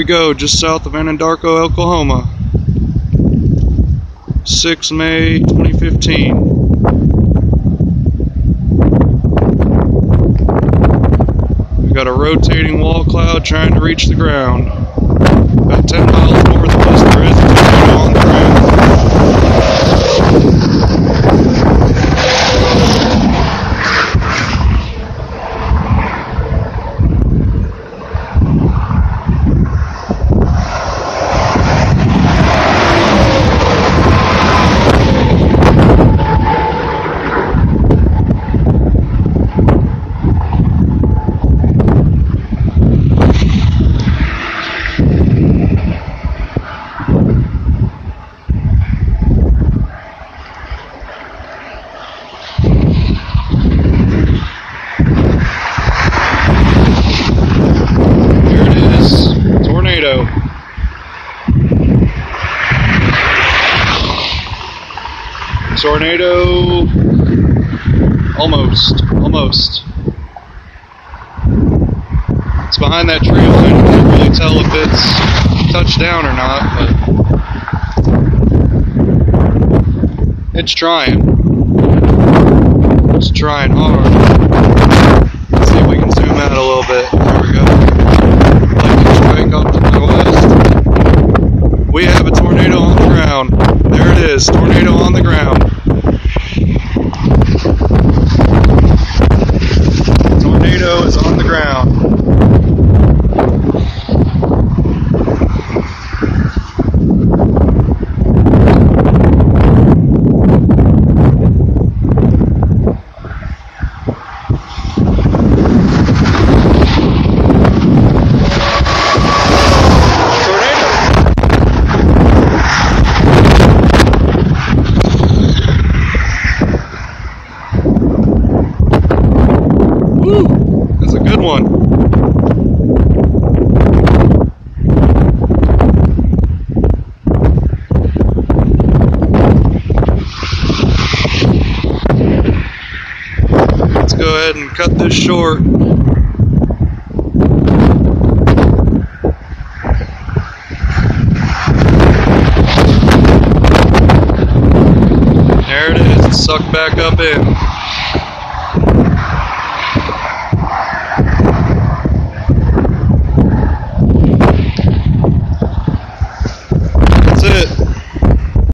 we go, just south of Anadarko, Oklahoma. 6 May 2015. We got a rotating wall cloud trying to reach the ground. About 10 miles north of us, there is a tornado on the ground. Tornado, almost. It's behind that tree line. I can't really tell if it's touched down or not, but it's trying. It's trying hard. Let's see if we can zoom out a little bit. There we go. Lightning strike off to the west. We have a tornado on the ground. There it is, tornado on the ground. Tornado is on the ground. That's a good one. Let's go ahead and cut this short. There it is, it's sucked back up in.